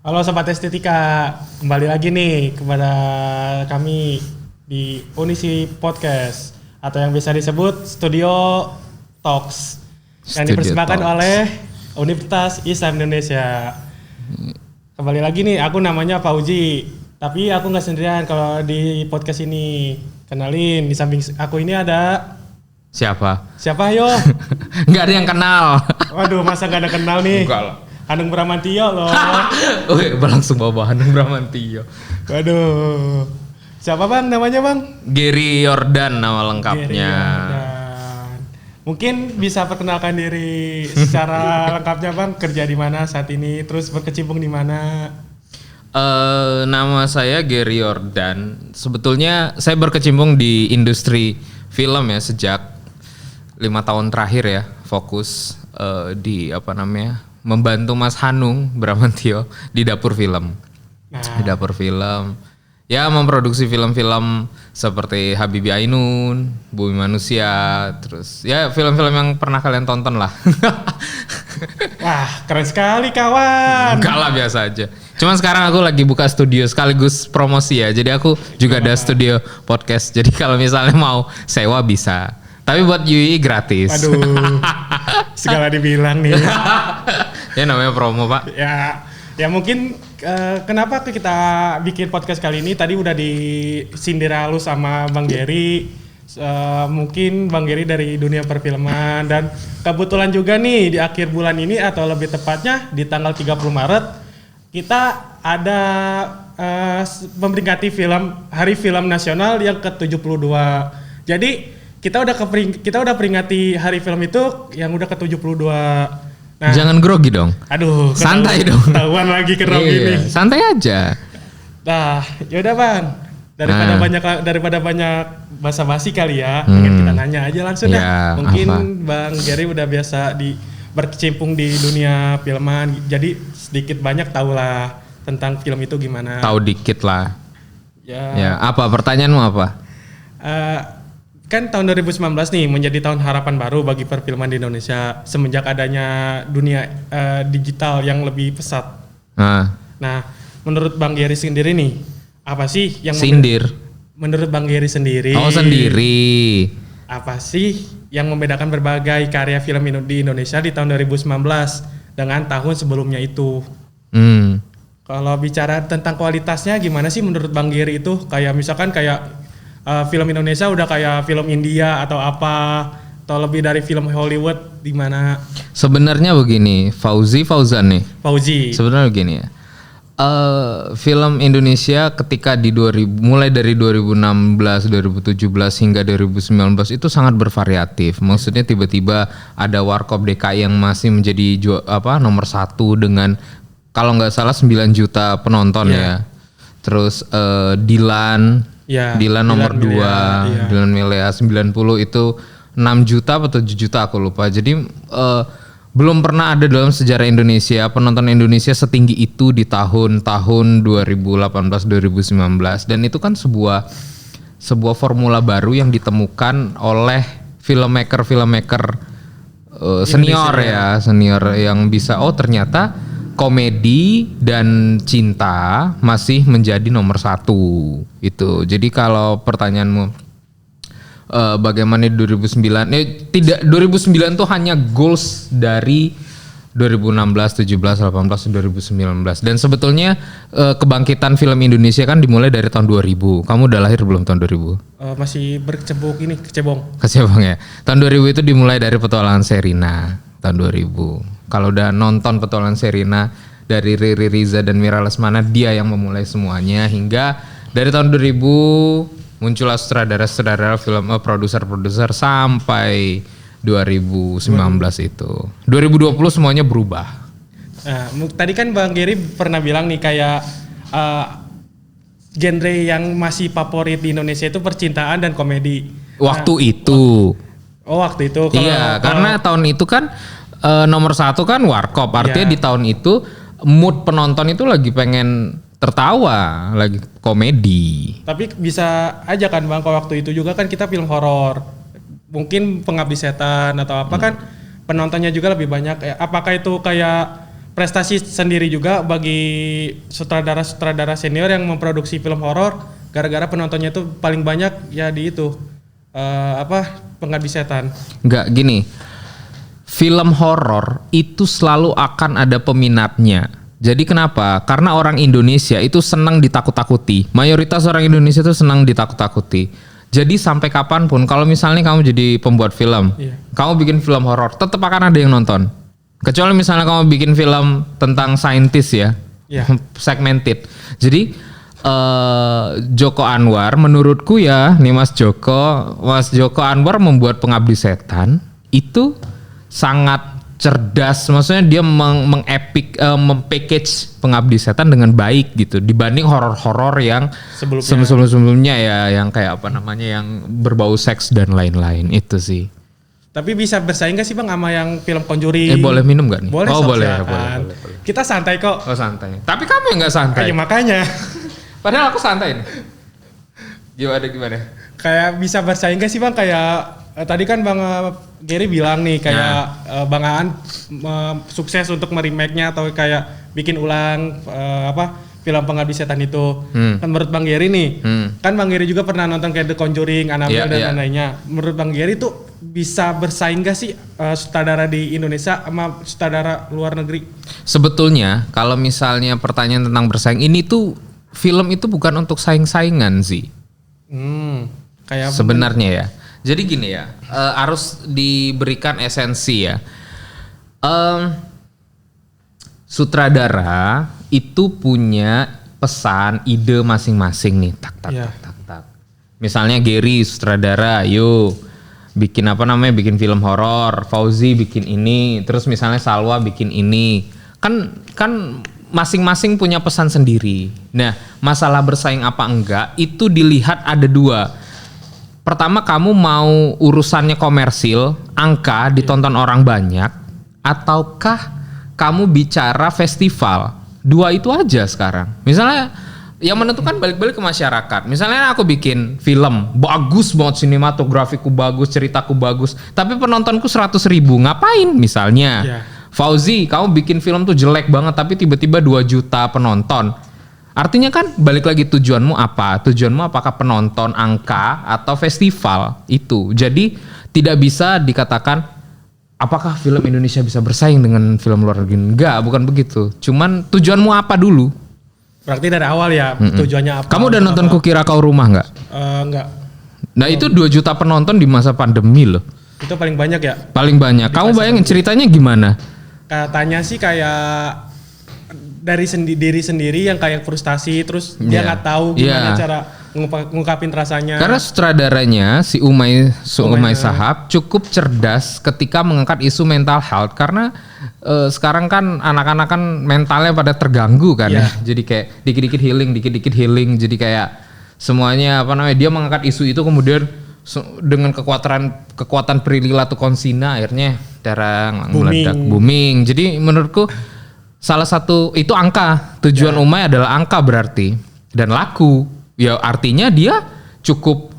Halo Sobat Estetika, kembali lagi nih kepada kami di Unisi Podcast atau yang bisa disebut Studio Talks yang dipersembahkan oleh Universitas Islam Indonesia. Kembali lagi nih, aku namanya Fauzi, tapi aku nggak sendirian kalau di podcast ini. Kenalin, di samping aku ini ada Siapa yo? Nggak ada yang kenal. Waduh, masa nggak ada kenal nih? Enggak lah. Hanung Bramantio loh. Langsung bawa Hanung Bramantio. Waduh. Siapa bang namanya bang? Gary Yordan nama lengkapnya. Gary Yordan. Mungkin bisa perkenalkan diri secara lengkapnya bang. Kerja di mana saat ini? Terus berkecimpung di mana? Nama saya Gary Yordan. Sebetulnya saya berkecimpung di industri film ya sejak 5 tahun terakhir ya. Fokus di membantu Mas Hanung Bramantio di dapur film. Di dapur film. Ya memproduksi film-film seperti Habibie Ainun, Bumi Manusia, terus ya film-film yang pernah kalian tonton lah. Wah keren sekali kawan. Enggak lah, biasa aja. Cuman sekarang aku lagi buka studio sekaligus promosi ya. Jadi aku juga ada studio podcast. Jadi kalau misalnya mau sewa bisa. Tapi buat UI gratis. Aduh, segala dibilang nih. Ya namanya promo pak. Ya mungkin kenapa kita bikin podcast kali ini, tadi udah disindir halus sama Bang Gary. Mungkin Bang Gary dari dunia perfilman, dan kebetulan juga nih di akhir bulan ini atau lebih tepatnya di tanggal 30 Maret kita ada memperingati Hari Film Nasional yang ke-72. Jadi kita udah peringati hari film itu yang udah ke-72. Nah, jangan grogi dong. Aduh, santai dong. Ketahuan lagi grogi nih. Santai aja. Nah, yaudah Bang. Daripada banyak basa-basi kali ya, pengen kita nanya aja langsung dah. Mungkin apa? Bang Gary udah biasa berkecimpung di dunia filman, jadi sedikit banyak tahulah tentang film itu gimana. Tahu dikit lah. Ya, apa pertanyaanmu apa? Kan tahun 2019 nih menjadi tahun harapan baru bagi perfilman di Indonesia semenjak adanya dunia digital yang lebih pesat. Nah, menurut Bang Gary sendiri nih, apa sih yang menurut Bang Gary sendiri? Oh, sendiri. Apa sih yang membedakan berbagai karya film di Indonesia di tahun 2019 dengan tahun sebelumnya itu? Kalau bicara tentang kualitasnya gimana sih menurut Bang Gary itu? Kayak misalkan film Indonesia udah kayak film India atau apa, atau lebih dari film Hollywood di mana? Sebenarnya begini, Fauzan nih. Fauzi. Sebenarnya begini ya. Film Indonesia ketika mulai dari 2016, 2017 hingga 2019 itu sangat bervariatif. Maksudnya tiba-tiba ada Warkop DKI yang masih menjadi nomor 1 dengan kalau nggak salah 9 juta penonton ya. Terus Dilan nomor 2, Dilan Milea 90 itu 6 juta atau 7 juta aku lupa. Jadi belum pernah ada dalam sejarah Indonesia penonton Indonesia setinggi itu di tahun-tahun 2018-2019, dan itu kan sebuah formula baru yang ditemukan oleh filmmaker senior yang bisa ternyata komedi dan cinta masih menjadi nomor 1 itu. Jadi kalau pertanyaanmu bagaimana di 2009? 2009 tuh hanya goals dari 2016, 17, 18, 2019. Dan sebetulnya kebangkitan film Indonesia kan dimulai dari tahun 2000. Kamu udah lahir belum tahun 2000? Masih kecebong ya. Tahun 2000 itu dimulai dari Petualangan Sherina tahun 2000. Kalau udah nonton Petualangan Sherina dari Riri Riza dan Mira Lesmana, dia yang memulai semuanya, hingga dari tahun 2000 muncullah sutradara-sutradara film, produser-produser sampai 2019 itu. 2020 semuanya berubah. Tadi kan Bang Gary pernah bilang nih kayak genre yang masih favorit di Indonesia itu percintaan dan komedi. Waktu itu. Waktu itu. Karena tahun itu kan nomor 1 kan Warkop. Artinya di tahun itu mood penonton itu lagi pengen tertawa, lagi komedi. Tapi bisa aja kan Bang, kalau waktu itu juga kan kita film horor. Mungkin Pengabdi Setan atau apa kan penontonnya juga lebih banyak. Apakah itu kayak prestasi sendiri juga bagi sutradara-sutradara senior yang memproduksi film horor, gara-gara penontonnya itu paling banyak ya di itu Pengabdi Setan. Enggak, gini. Film horor itu selalu akan ada peminatnya. Jadi kenapa? Karena orang Indonesia itu senang ditakut-takuti. Mayoritas orang Indonesia itu senang ditakut-takuti. Jadi sampai kapanpun, kalau misalnya kamu jadi pembuat film, kamu bikin film horor, tetap akan ada yang nonton. Kecuali misalnya kamu bikin film tentang saintis ya, segmented. Jadi Joko Anwar, menurutku ya, nih Mas Joko Anwar membuat Pengabdi Setan itu sangat cerdas, maksudnya dia mempackage Pengabdi Setan dengan baik gitu dibanding horor-horor yang sebelumnya ya, yang kayak apa namanya, yang berbau seks dan lain-lain itu sih. Tapi bisa bersaing gak sih Bang sama yang film Conjuring? Boleh minum gak nih? Boleh, boleh. Kita santai kok. Oh santai. Tapi kamu yang gak santai. Makanya. Padahal aku santai nih. Gimana? Kayak bisa bersaing gak sih Bang, kayak tadi kan Bang Gary bilang nih kayak Bang Aan sukses untuk meremake-nya atau kayak bikin ulang film Pengabdi Setan itu. Kan menurut Bang Gary nih, kan Bang Gary juga pernah nonton kayak The Conjuring, Annabelle dan lain-lainnya. Menurut Bang Gary tuh bisa bersaing gak sih sutradara di Indonesia sama sutradara luar negeri? Sebetulnya kalau misalnya pertanyaan tentang bersaing, ini tuh film itu bukan untuk saing-saingan sih. Kayak sebenarnya ya. Jadi gini ya, harus diberikan esensi ya. Sutradara itu punya pesan, ide masing-masing nih. Tak. Misalnya Gary sutradara, bikin bikin film horor, Fauzi bikin ini, terus misalnya Salwa bikin ini. Kan masing-masing punya pesan sendiri. Nah, masalah bersaing apa enggak itu dilihat ada dua. Pertama, kamu mau urusannya komersil, angka ditonton orang banyak, ataukah kamu bicara festival? Dua itu aja sekarang. Misalnya yang menentukan balik-balik ke masyarakat. Misalnya aku bikin film bagus banget, sinematografiku bagus, ceritaku bagus, tapi penontonku 100.000, ngapain misalnya? Fauzi, kamu bikin film tuh jelek banget tapi tiba-tiba 2 juta penonton. Artinya kan balik lagi, tujuanmu apa? Tujuanmu apakah penonton, angka, atau festival itu? Jadi tidak bisa dikatakan apakah film Indonesia bisa bersaing dengan film luar negeri. Enggak, bukan begitu. Cuman tujuanmu apa dulu? Berarti dari awal ya tujuannya apa? Kamu udah nonton Kukira Kau Rumah nggak? Enggak. Nah itu 2 juta penonton di masa pandemi loh. Itu paling banyak ya? Paling banyak. Kamu bayangin ceritanya gimana? Katanya sih kayak dari diri sendiri yang kayak frustasi, terus dia nggak tahu gimana cara ngungkapin rasanya. Karena sutradaranya si Umay Shahab cukup cerdas ketika mengangkat isu mental health, karena sekarang kan anak-anak kan mentalnya pada terganggu kan ya. Jadi kayak dikit-dikit healing, jadi kayak semuanya dia mengangkat isu itu, kemudian dengan kekuatan Prilly Latukonsina akhirnya darah meledak booming. Jadi menurutku salah satu itu angka, tujuan Umay adalah angka berarti, dan laku ya, artinya dia cukup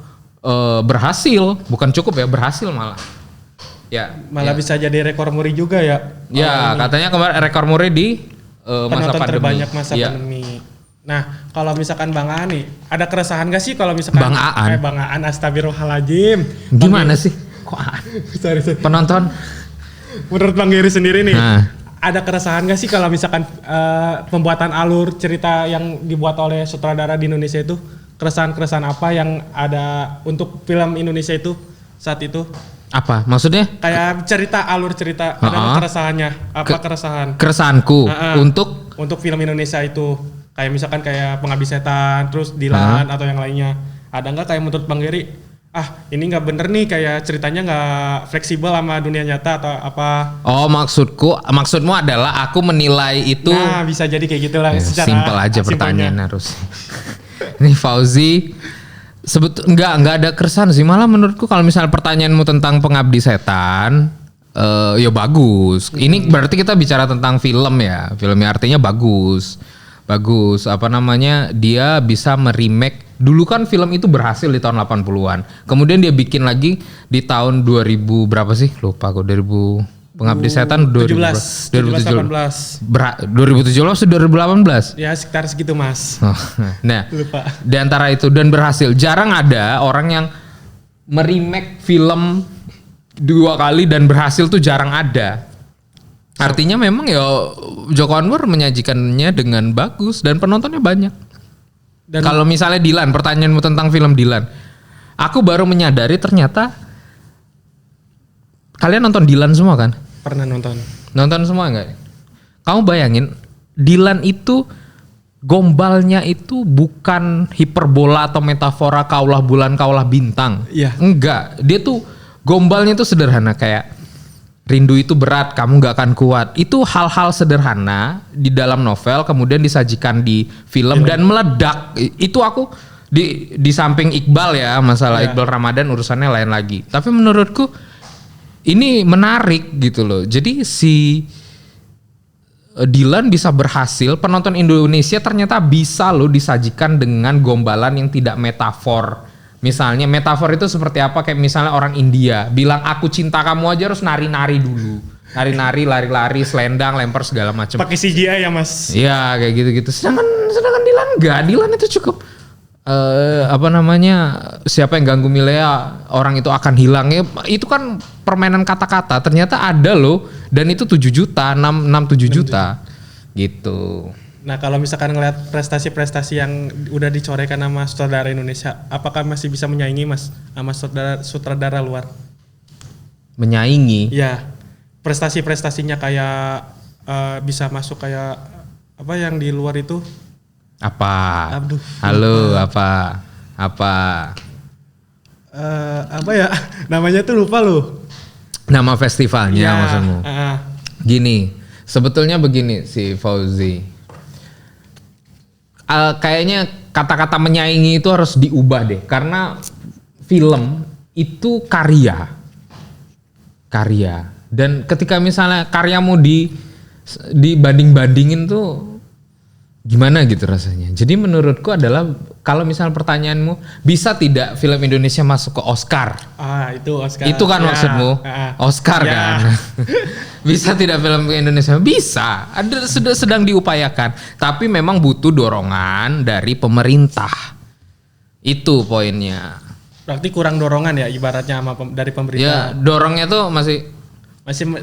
berhasil, bukan cukup ya, berhasil malah bisa jadi rekor muri juga ya. Katanya kemarin rekor muri di masa pandemi, terbanyak masa pandemi. Nah, kalau misalkan Bang Aan nih, ada keresahan gak sih kalau misalkan Bang Aan, astagfirullahaladzim. Gimana sih? Kok Aan? Sorry. Penonton? Menurut Bang Gary sendiri nih, ada keresahan gak sih kalau misalkan pembuatan alur cerita yang dibuat oleh sutradara di Indonesia itu, keresahan apa yang ada untuk film Indonesia itu saat itu? Apa maksudnya? Kayak alur cerita, ada keresahannya. Apa keresahan? Keresahanku untuk film Indonesia itu, kayak misalkan kayak Pengabdi Setan, terus Dilan atau yang lainnya. Ada nggak kayak menurut Bang Gary, ini nggak bener nih, kayak ceritanya nggak fleksibel sama dunia nyata atau apa? Oh, maksudmu adalah aku menilai itu. Nah, bisa jadi kayak gitulah. Simpel aja pertanyaan harus. Ini Fauzi, nggak ada keresahan sih, malah menurutku kalau misalnya pertanyaanmu tentang Pengabdi Setan, ya bagus. Ini berarti kita bicara tentang film ya, filmnya artinya bagus. Dia bisa meremake. Dulu kan film itu berhasil di tahun 80-an. Kemudian dia bikin lagi di tahun 2000 berapa sih? Lupa kok, 2000 Pengabdi Setan 2017 2017 2018. Ya sekitar segitu Mas. Oh, nah, Lupa. di antara itu dan berhasil. Jarang ada orang yang meremake film 2 kali dan berhasil tuh jarang ada. Artinya memang ya Joko Anwar menyajikannya dengan bagus dan penontonnya banyak. Dan kalau misalnya Dilan, pertanyaanmu tentang film Dilan, aku baru menyadari ternyata kalian nonton Dilan semua kan? Pernah nonton. Nonton semua enggak? Kamu bayangin Dilan itu gombalnya itu bukan hiperbola atau metafora kaulah bulan kaulah bintang. Iya. Enggak, dia tuh gombalnya tuh sederhana kayak rindu itu berat, kamu nggak akan kuat. Itu hal-hal sederhana di dalam novel kemudian disajikan di film dan meledak. Itu aku di samping Iqbal ya, masalah Iqbal Ramadan urusannya lain lagi. Tapi menurutku ini menarik gitu loh. Jadi si Dilan bisa berhasil, penonton Indonesia ternyata bisa loh disajikan dengan gombalan yang tidak metafor. Misalnya metafor itu seperti apa, kayak misalnya orang India bilang aku cinta kamu aja harus nari-nari dulu. Nari-nari, lari-lari, selendang, lempar segala macam. Pakai CGI ya Mas? Iya kayak gitu-gitu. Sedangkan Dilan enggak, Dilan itu cukup siapa yang ganggu Milea orang itu akan hilang ya, itu kan permainan kata-kata, ternyata ada loh dan itu 7 juta 6-7 juta gitu. Nah kalau misalkan ngeliat prestasi-prestasi yang udah dicorekan sama sutradara Indonesia, apakah masih bisa menyaingi Mas sama sutradara luar? Menyaingi? Ya, prestasi-prestasinya kayak bisa masuk kayak apa yang di luar itu? Apa? Aduh. Halo, apa? Apa ya? Namanya tuh lupa loh. Nama festivalnya ya, maksudmu? Gini, sebetulnya begini si Fauzi. Kayaknya kata-kata menyaingi itu harus diubah deh, karena film itu karya. Dan ketika misalnya karyamu dibanding-bandingin tuh gimana gitu rasanya. Jadi menurutku adalah kalau misalnya pertanyaanmu bisa tidak film Indonesia masuk ke Oscar? Itu Oscar. Itu kan maksudmu? Oscar kan. Bisa tidak film Indonesia? Bisa. Ada sedang diupayakan. Tapi memang butuh dorongan dari pemerintah. Itu poinnya. Berarti kurang dorongan ya ibaratnya dari pemerintah. Ya, dorongnya tuh masih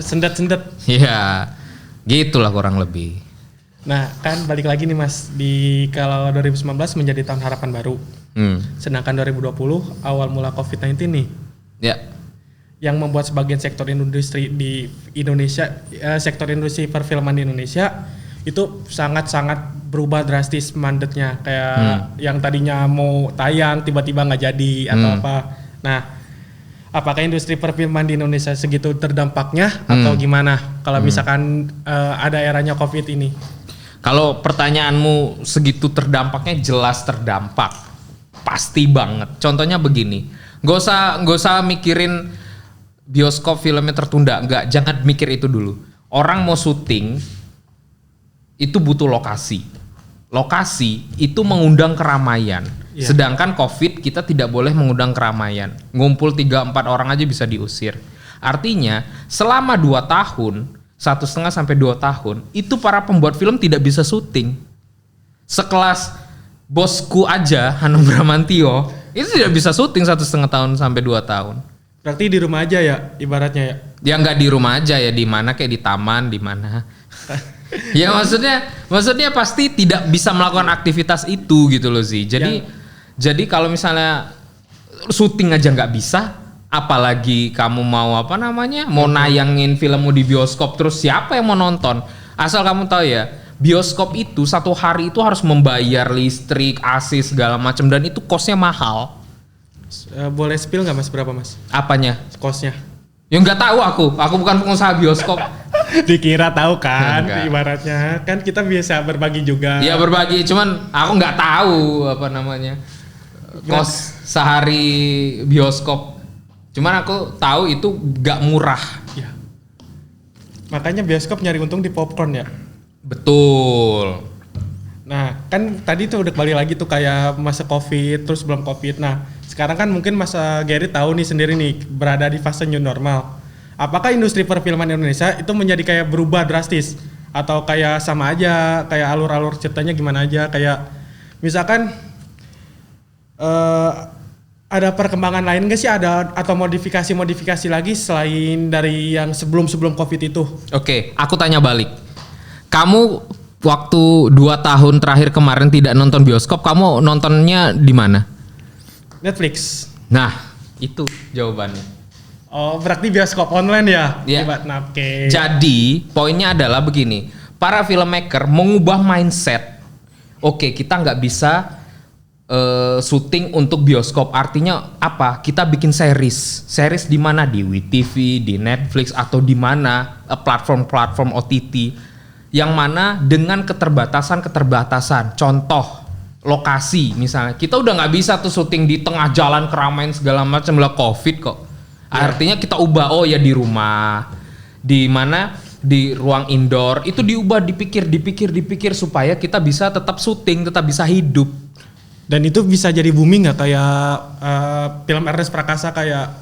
sendet-sendet. Iya. Gitulah kurang lebih. Nah kan balik lagi nih Mas, kalau 2019 menjadi tahun harapan baru, sedangkan 2020 awal mula COVID-19 nih, yang membuat sebagian sektor industri di Indonesia, sektor industri perfilman di Indonesia itu sangat-sangat berubah drastis mandeknya, kayak yang tadinya mau tayang tiba-tiba nggak jadi atau apa. Nah, apakah industri perfilman di Indonesia segitu terdampaknya atau gimana kalau misalkan ada eranya COVID ini? Kalau pertanyaanmu segitu terdampaknya, jelas terdampak, pasti banget. Contohnya begini, nggak usah mikirin bioskop filmnya tertunda, jangan mikir itu dulu. Orang mau syuting itu butuh lokasi. Lokasi itu mengundang keramaian. Yeah. Sedangkan COVID kita tidak boleh mengundang keramaian. Ngumpul 3-4 orang aja bisa diusir. Artinya selama 2 tahun 1,5 sampai 2 tahun itu para pembuat film tidak bisa syuting. Sekelas bosku aja Hanung Bramantio itu tidak bisa syuting 1,5 tahun sampai 2 tahun. Berarti di rumah aja ya ibaratnya ya? Ya nggak di rumah aja ya, di mana kayak di taman di mana. Ya maksudnya pasti tidak bisa melakukan aktivitas itu gitu loh sih. Jadi kalau misalnya syuting aja nggak bisa, apalagi kamu mau mau nayangin filmmu di bioskop, terus siapa yang mau nonton? Asal kamu tahu ya, bioskop itu 1 hari itu harus membayar listrik, AC segala macam, dan itu kosnya mahal. Boleh spill nggak Mas, berapa Mas? Apanya? Kosnya? Ya nggak tahu aku bukan pengusaha bioskop. Dikira tahu kan, ibaratnya kan kita biasa berbagi juga. Iya berbagi, cuman aku nggak tahu kos sehari bioskop. Cuman aku tahu itu gak murah. Ya. Makanya bioskop nyari untung di popcorn ya. Betul. Nah kan tadi tuh udah kembali lagi tuh kayak masa COVID terus belum COVID. Nah sekarang kan mungkin Mas Gary tahu nih sendiri nih berada di fase new normal. apakah industri perfilman Indonesia itu menjadi kayak berubah drastis atau kayak sama aja, kayak alur-alur ceritanya gimana aja, kayak misalkan ada perkembangan lain nggak sih, ada atau modifikasi lagi selain dari yang sebelum Covid itu? Oke, aku tanya balik. Kamu waktu 2 tahun terakhir kemarin tidak nonton bioskop, kamu nontonnya di mana? Netflix. Nah, itu jawabannya. Oh, berarti bioskop online ya? Iya. Oke. Jadi, poinnya adalah begini. Para filmmaker mengubah mindset. Oke, kita nggak bisa syuting untuk bioskop, artinya apa? Kita bikin series di mana, di WeTV, di Netflix atau di mana platform OTT yang mana dengan keterbatasan. Contoh lokasi misalnya, kita udah nggak bisa tuh syuting di tengah jalan keramaian segala macam lah, Covid kok. Artinya kita ubah, oh ya di rumah, di mana di ruang indoor itu diubah, dipikir supaya kita bisa tetap syuting, tetap bisa hidup. Dan itu bisa jadi booming nggak kayak film Ernest Prakasa kayak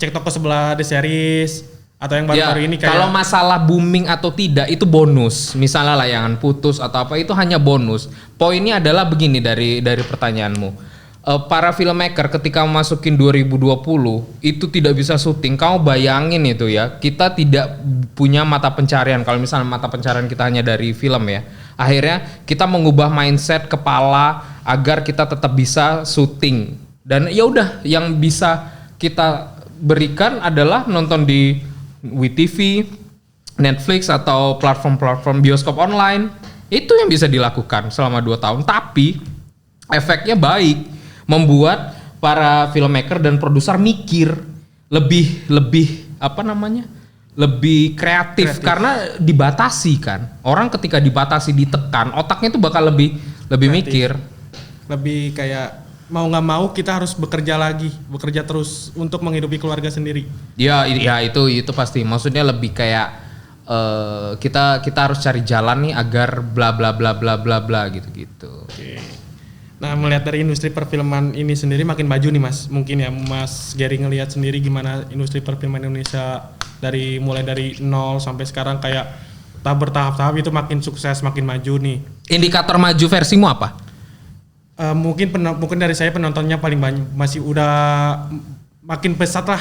Cek Toko Sebelah The Series atau yang baru-baru ini kayak. Kalau masalah booming atau tidak itu bonus. Misalnya layangan putus atau apa itu hanya bonus. Poinnya adalah begini dari pertanyaanmu. Para filmmaker ketika memasukin 2020 itu tidak bisa syuting. Kamu bayangin itu ya, kita tidak punya mata pencarian. Kalau misalnya mata pencarian kita hanya dari film ya, akhirnya kita mengubah mindset kepala agar kita tetap bisa syuting. Dan ya udah, yang bisa kita berikan adalah nonton di WeTV, Netflix atau platform-platform bioskop online. Itu yang bisa dilakukan selama 2 tahun. Tapi efeknya baik, membuat para filmmaker dan produser mikir lebih apa namanya? Lebih kreatif karena dibatasi kan. Orang ketika dibatasi, ditekan, otaknya itu bakal lebih kreatif. Mikir. Lebih kayak mau nggak mau kita harus bekerja terus untuk menghidupi keluarga sendiri. Ya itu pasti. Maksudnya lebih kayak kita harus cari jalan nih agar bla bla bla bla bla bla gitu. Oke. Nah, melihat dari industri perfilman ini sendiri makin maju nih Mas. Mungkin ya Mas Gary ngelihat sendiri gimana industri perfilman Indonesia mulai dari nol sampai sekarang kayak bertahap-tahap itu makin sukses, makin maju nih. Indikator maju versimu apa? Mungkin dari saya penontonnya paling banyak, masih udah makin pesat lah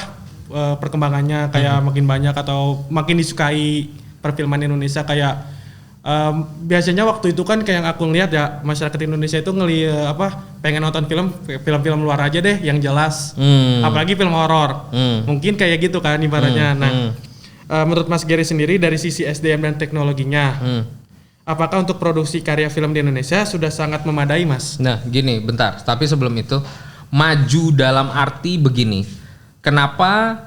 perkembangannya, kayak makin banyak atau makin disukai perfilman Indonesia. Kayak biasanya waktu itu kan kayak yang aku ngeliat ya, masyarakat Indonesia itu pengen nonton film luar aja deh yang jelas, apalagi film horor. Mungkin kayak gitu kan ibaratnya. Menurut Mas Gary sendiri dari sisi SDM dan teknologinya, apakah untuk produksi karya film di Indonesia sudah sangat memadai, Mas? Nah, gini, bentar. Tapi sebelum itu, maju dalam arti begini. Kenapa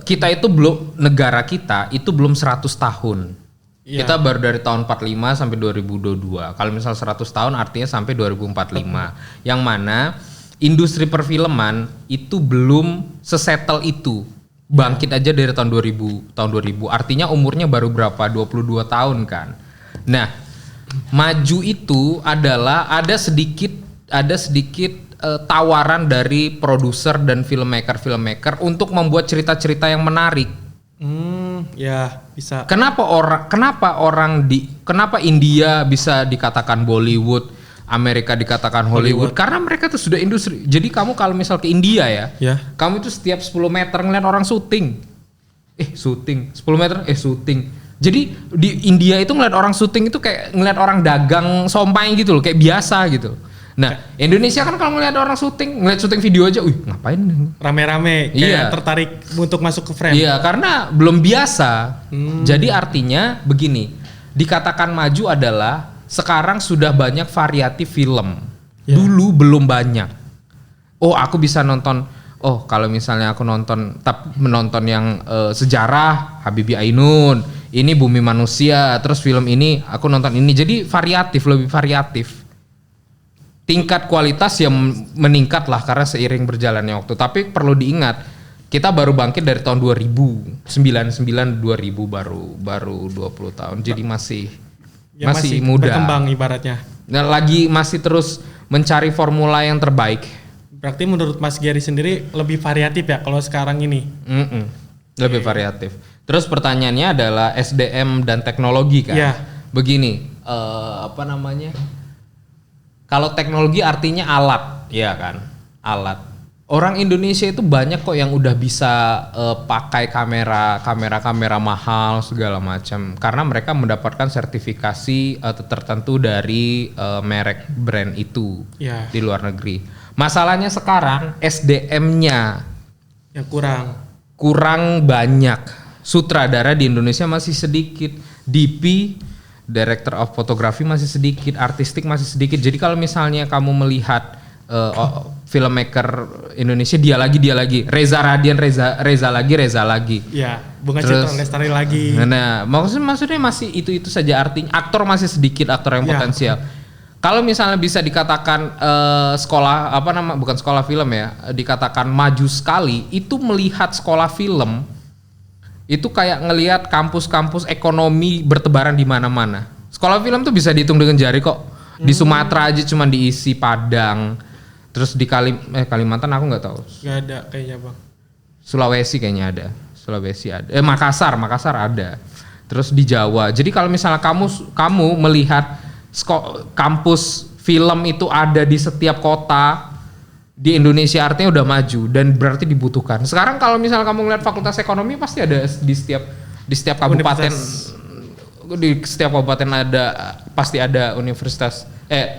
kita itu negara kita itu belum 100 tahun. Ya. Kita baru dari tahun 45 sampai 2022. Kalau misal 100 tahun artinya sampai 2045. Yang mana industri perfilman itu belum sesettle itu. Bangkit aja dari tahun 2000. Artinya umurnya baru berapa? 22 tahun kan. Nah, maju itu adalah ada sedikit tawaran dari produser dan filmmaker untuk membuat cerita-cerita yang menarik. Ya bisa. Kenapa India bisa dikatakan Bollywood, Amerika dikatakan Hollywood? Karena mereka tuh sudah industri. Jadi kamu kalau misal ke India ya, kamu itu setiap 10 meter ngeliat orang syuting. 10 meter syuting. Jadi di India itu ngeliat orang syuting itu kayak ngeliat orang dagang sompai gitu loh, kayak biasa gitu. Nah, Indonesia kan kalau ngeliat orang ngeliat syuting video aja, ngapain? Rame-rame, kayak tertarik untuk masuk ke frame. Iya, karena belum biasa. Jadi artinya begini, dikatakan maju adalah sekarang sudah banyak variatif film. Dulu belum banyak. Aku bisa nonton. Kalau misalnya aku menonton yang sejarah Habibie Ainun, ini Bumi Manusia, terus film ini aku nonton ini. Jadi lebih variatif. Tingkat kualitas yang meningkat lah karena seiring berjalannya waktu. Tapi perlu diingat, kita baru bangkit dari tahun 2000, 2000 baru 20 tahun. Jadi masih muda. Berkembang ibaratnya. Nah, masih terus mencari formula yang terbaik. Berarti menurut Mas Gary sendiri lebih variatif ya kalau sekarang ini? Lebih variatif. Terus pertanyaannya adalah SDM dan teknologi kan. Iya. Begini, apa namanya? Kalau teknologi artinya alat, ya kan? Alat. Orang Indonesia itu banyak kok yang udah bisa pakai kamera mahal segala macam karena mereka mendapatkan sertifikasi tertentu dari merek brand itu di luar negeri. Masalahnya sekarang SDM-nya yang kurang banyak. Sutradara di Indonesia masih sedikit, DP Director of Photography masih sedikit, artistik masih sedikit. Jadi kalau misalnya kamu melihat filmmaker Indonesia dia lagi Reza Radian Reza lagi ya Bunga Citra Lestari lagi. Nah maksudnya masih itu saja, artinya aktor masih sedikit, aktor yang potensial. Kalau misalnya bisa dikatakan bukan sekolah film ya, dikatakan maju sekali, itu melihat sekolah film itu kayak ngelihat kampus-kampus ekonomi bertebaran di mana-mana. Sekolah film tuh bisa dihitung dengan jari kok. Di Sumatera aja cuma diisi Padang. Terus di Kalimantan aku nggak tahu. Nggak ada kayaknya bang. Sulawesi kayaknya ada. Makassar ada. Terus di Jawa. Jadi kalau misalnya kamu melihat kampus film itu ada di setiap kota di Indonesia, artinya udah maju dan berarti dibutuhkan. Sekarang kalau misalnya kamu ngeliat fakultas ekonomi pasti ada di setiap kabupaten. Di setiap kabupaten pasti ada universitas.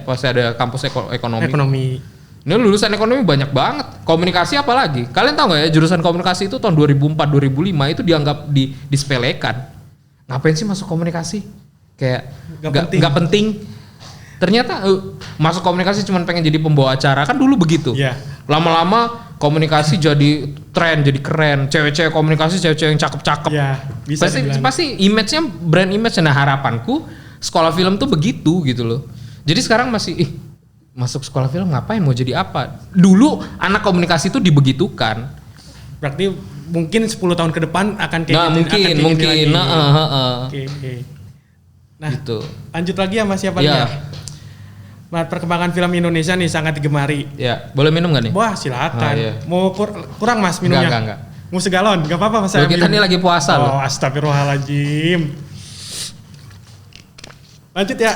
Pasti ada kampus ekonomi. Ini lulusan ekonomi banyak banget. Komunikasi apalagi. Kalian tahu nggak ya jurusan komunikasi itu tahun 2004-2005 itu dianggap disepelekan. Ngapain sih masuk komunikasi? Kayak nggak penting. Ternyata masuk komunikasi cuma pengen jadi pembawa acara, kan dulu begitu. Yeah. Lama-lama komunikasi jadi tren, jadi keren. Cewek-cewek komunikasi, cewek-cewek yang cakep-cakep. Yeah, pasti image-nya brand image. Nah harapanku sekolah film tuh begitu gitu loh. Jadi sekarang masih masuk sekolah film ngapain, mau jadi apa? Dulu anak komunikasi itu dibegitukan. Berarti mungkin 10 tahun ke depan akan kayak mungkin. Nah, gitu. Lanjut lagi ya Mas siapa ya? Nah, perkembangan film Indonesia nih sangat digemari. Ya, boleh minum nggak nih? Wah, silakan. Mau kurang Mas minumnya? Enggak. Mau segalon? Enggak apa-apa Mas. Kita ini lagi puasa loh. Astagfirullahaladzim. Lanjut ya?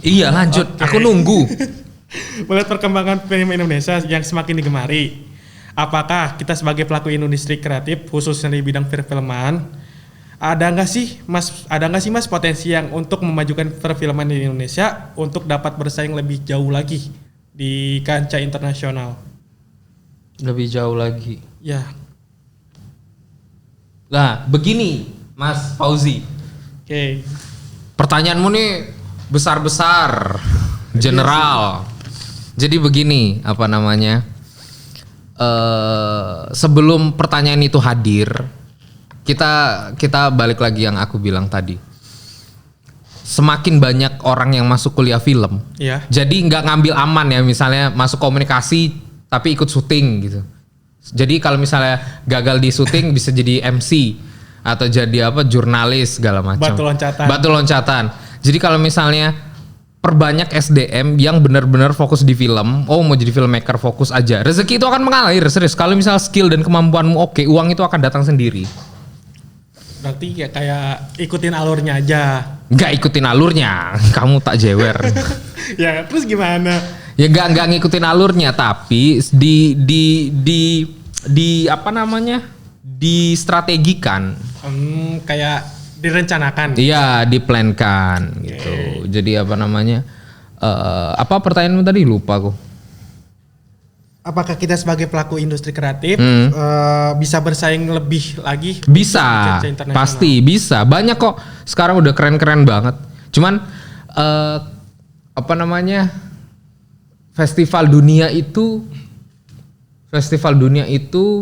Iya, lanjut. Okay. Aku nunggu. Melihat perkembangan film Indonesia yang semakin digemari, apakah kita sebagai pelaku industri kreatif khususnya di bidang perfilman ada nggak sih mas potensi yang untuk memajukan perfilman di Indonesia untuk dapat bersaing lebih jauh lagi di kancah internasional? Lebih jauh lagi. Ya. Nah, begini Mas Fauzi. Oke. Pertanyaanmu nih besar-besar, general. Jadi begini, apa namanya? Sebelum pertanyaan itu hadir, kita balik lagi yang aku bilang tadi. Semakin banyak orang yang masuk kuliah film, jadi nggak ngambil aman ya, misalnya masuk komunikasi tapi ikut syuting gitu. Jadi kalau misalnya gagal di syuting bisa jadi MC atau jadi jurnalis segala macam. Batu loncatan. Jadi kalau misalnya perbanyak SDM yang benar-benar fokus di film, mau jadi filmmaker fokus aja, rezeki itu akan mengalir serius. Kalau misalnya skill dan kemampuanmu oke, uang itu akan datang sendiri. Berarti kayak ikutin alurnya aja. Nggak ikutin alurnya, kamu tak jewer. Ya terus gimana? Ya nggak ngikutin alurnya, tapi di apa namanya, distrategikan. Kayak direncanakan. Iya, diplankan gitu. Jadi apa namanya? Apa pertanyaanmu tadi, lupa aku. Apakah kita sebagai pelaku industri kreatif bisa bersaing lebih lagi? Bisa, pasti bisa. Banyak kok. Sekarang udah keren-keren banget. Cuman apa namanya? Festival dunia itu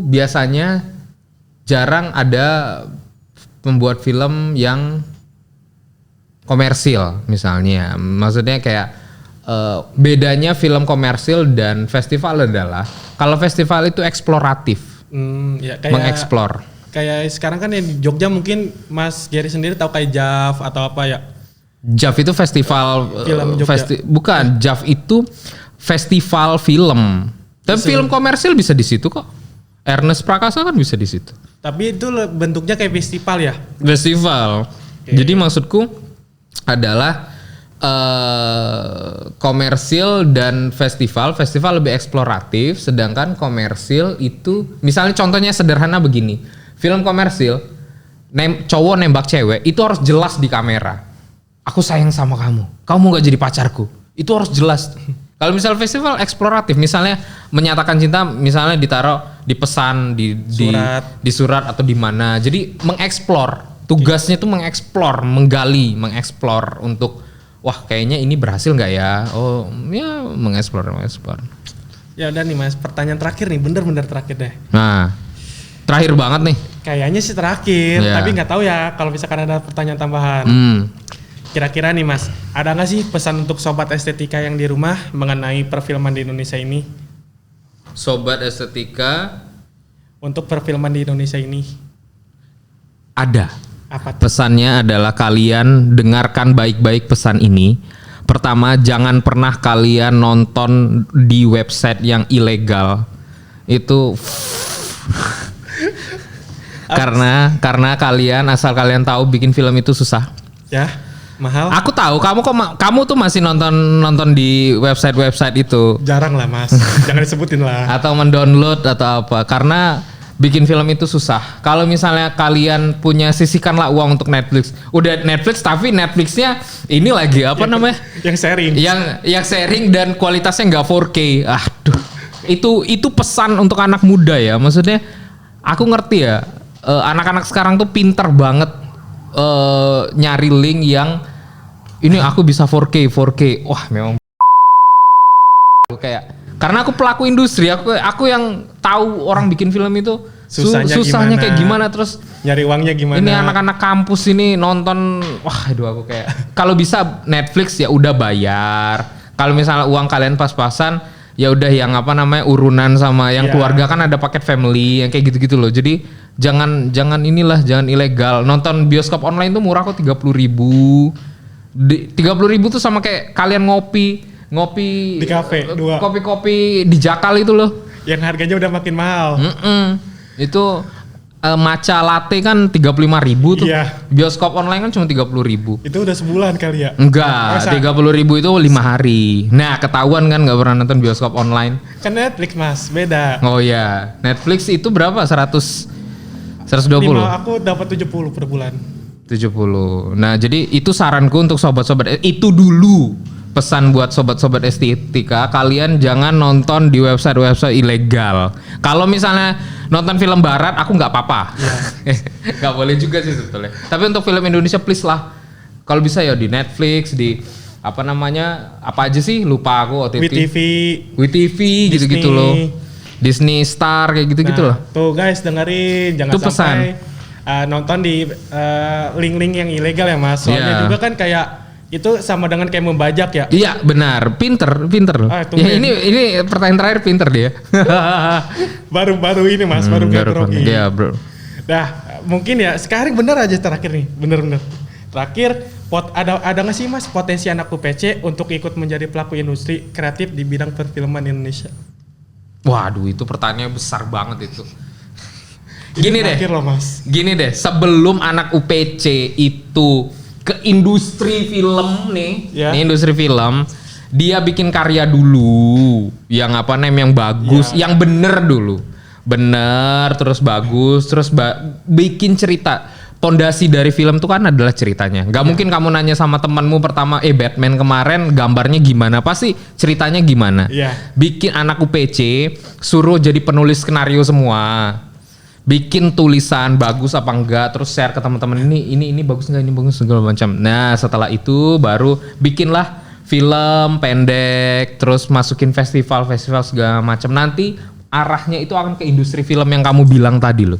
biasanya jarang ada membuat film yang komersil misalnya. Maksudnya kayak bedanya film komersil dan festival adalah kalau festival itu eksploratif, mengeksplor. Kayak sekarang kan yang di Jogja mungkin Mas Gary sendiri tahu kayak JAV atau apa ya? JAV itu festival film bukan, JAV itu festival film. Tapi film komersil bisa di situ kok. Ernest Prakasa kan bisa di situ. Tapi itu bentuknya kayak festival ya? Festival. Okay. Jadi maksudku adalah komersil dan festival lebih eksploratif, sedangkan komersil itu misalnya contohnya sederhana begini, film komersil cowok nembak cewek itu harus jelas di kamera, aku sayang sama kamu gak jadi pacarku, itu harus jelas. Kalau misalnya festival eksploratif, misalnya menyatakan cinta, misalnya ditaruh di pesan, di surat atau di mana. Jadi mengeksplor, tugasnya tuh menggali untuk wah kayaknya ini berhasil nggak ya? Oh ya mengeksplor. Ya udah nih Mas, pertanyaan terakhir nih, bener-bener terakhir deh. Nah, terakhir banget nih. Kayaknya sih terakhir, tapi nggak tahu ya kalau misalkan ada pertanyaan tambahan. Kira-kira nih Mas, ada nggak sih pesan untuk sobat estetika yang di rumah mengenai perfilman di Indonesia ini? Sobat estetika untuk perfilman di Indonesia ini ada. Apa tuh? Pesannya adalah kalian dengarkan baik-baik pesan ini. Pertama, jangan pernah kalian nonton di website yang ilegal. Itu karena kalian asal kalian tahu bikin film itu susah. Ya. Mahal. Aku tahu kamu tuh masih nonton di website itu. Jarang lah Mas, jangan disebutin lah. Atau mendownload atau apa, karena bikin film itu susah. Kalau misalnya kalian punya, sisihkanlah uang untuk Netflix. Udah Netflix tapi Netflixnya ini lagi apa namanya? Yang sharing. Yang sharing dan kualitasnya nggak 4K. Aduh, itu pesan untuk anak muda ya. Maksudnya aku ngerti ya, anak-anak sekarang tuh pintar banget. Nyari link yang ini aku bisa 4K. Wah, memang kayak karena aku pelaku industri, aku yang tahu orang bikin film itu susahnya kayak gimana, terus nyari uangnya gimana. Ini anak-anak kampus ini nonton, wah aduh aku kayak kalau bisa Netflix ya udah bayar. Kalau misalnya uang kalian pas-pasan ya udah yang apa namanya urunan sama yang keluarga, kan ada paket family yang kayak gitu-gitu loh. Jadi jangan ilegal. Nonton bioskop online tuh murah kok, 30.000. 30.000 tuh sama kayak kalian ngopi di kafe, kopi-kopi di Jakal itu loh. Yang harganya udah makin mahal. Itu matcha latte kan 35.000 tuh. Iya. Bioskop online kan cuma 30.000. Itu udah sebulan kali ya? Enggak, 30.000 itu 5 hari. Nah, ketahuan kan nggak pernah nonton bioskop online. Kan Netflix Mas, beda. Oh iya, Netflix itu berapa? 120? Aku dapat 70 per bulan. 70. Nah, jadi itu saranku untuk sobat-sobat. Itu dulu pesan buat sobat-sobat estetika, kalian jangan nonton di website ilegal. Kalau misalnya nonton film barat, aku nggak apa-apa. Nggak boleh juga sih sebetulnya. Tapi untuk film Indonesia please lah. Kalau bisa ya di Netflix, di apa namanya, apa aja sih, lupa aku. OTT. WeTV gitu-gitu loh. Disney Star kayak gitu-gitu loh. Tuh guys, dengerin, jangan sampai nonton di link-link yang ilegal ya Mas. Soalnya juga kan kayak itu sama dengan kayak membajak ya. Iya benar, pinter loh. Ya, ini pertanyaan terakhir, pinter dia. baru ini Mas, baru grogi. Iya bro. Nah mungkin ya sekarang bener aja terakhir nih, bener. Terakhir, ada nggak sih Mas potensi anak UPC untuk ikut menjadi pelaku industri kreatif di bidang perfilman Indonesia? Waduh, itu pertanyaannya besar banget itu. Gini deh, sebelum anak UPC itu ke industri film nih industri film, dia bikin karya dulu yang apa namanya, yang bagus, yang bener dulu, terus bagus, terus bikin cerita. Pondasi dari film tuh kan adalah ceritanya. Gak mungkin kamu nanya sama temanmu pertama, Batman kemarin gambarnya gimana, pasti ceritanya gimana. Bikin anak UPC, suruh jadi penulis skenario semua. Bikin tulisan bagus apa enggak, terus share ke teman-teman, ini bagus enggak, ini bagus segala macam. Nah, setelah itu baru bikinlah film pendek, terus masukin festival segala macam. Nanti arahnya itu akan ke industri film yang kamu bilang tadi loh.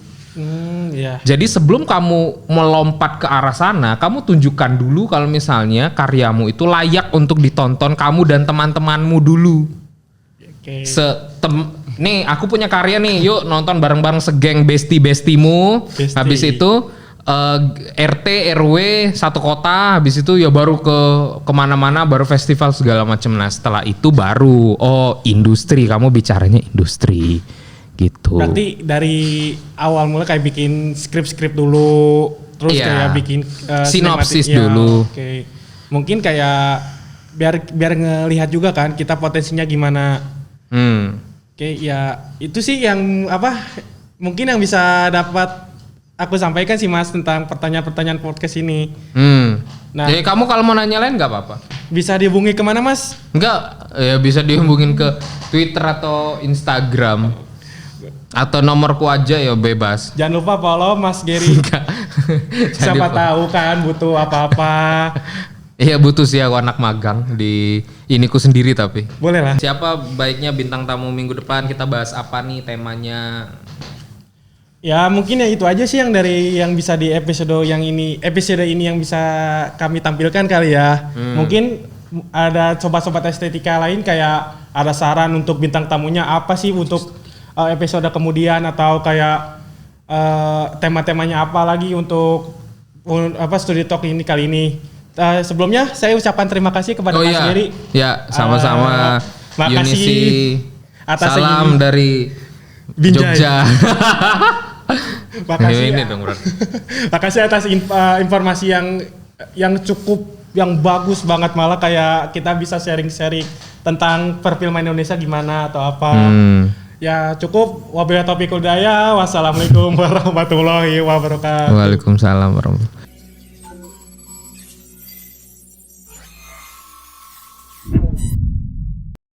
Jadi sebelum kamu melompat ke arah sana, kamu tunjukkan dulu kalau misalnya karyamu itu layak untuk ditonton kamu dan teman-temanmu dulu. Nih aku punya karya nih, yuk nonton bareng-bareng segeng besti-bestimu. Habis itu RT RW satu kota, habis itu ya baru ke kemana-mana, baru festival segala macam. Nah setelah itu baru industri, kamu bicaranya industri gitu. Berarti dari awal mulai kayak bikin skrip dulu, terus Iya. kayak bikin Sinopsis sinematik. Ya, dulu. Oke. Mungkin kayak biar ngelihat juga kan kita potensinya gimana. Oke, ya itu sih yang mungkin yang bisa dapat aku sampaikan sih Mas tentang pertanyaan-pertanyaan podcast ini. Nah, Jadi kamu kalau mau nanya lain nggak apa-apa. bisa dihubungi kemana Mas? Enggak, ya bisa dihubungin ke Twitter atau Instagram. Atau nomorku aja ya bebas. Jangan lupa follow Mas Gary. Siapa tahu kan butuh apa-apa. Iya butuh sih aku anak magang di iniku sendiri tapi. Boleh lah. Siapa baiknya bintang tamu minggu depan, kita bahas apa nih temanya? Ya mungkin ya itu aja sih yang bisa di episode ini yang bisa kami tampilkan kali ya. Mungkin ada sobat-sobat estetika lain kayak ada saran untuk bintang tamunya apa sih untuk episode kemudian atau kayak tema-temanya apa lagi untuk Studio Talk ini kali ini. Sebelumnya saya ucapkan terima kasih kepada Mas Gary. Ya, sama-sama. Makasih Yunisi. atas Salam ini. dari Binjai. Jogja. Makasih. Ini dong, bro. Makasih atas informasi yang cukup yang bagus banget, malah kayak kita bisa sharing-sharing tentang perfilman Indonesia gimana atau apa. Ya cukup. Wabillahi taufiq wal hidayah. Wassalamualaikum warahmatullahi wabarakatuh. Waalaikumsalam warahmatullahi.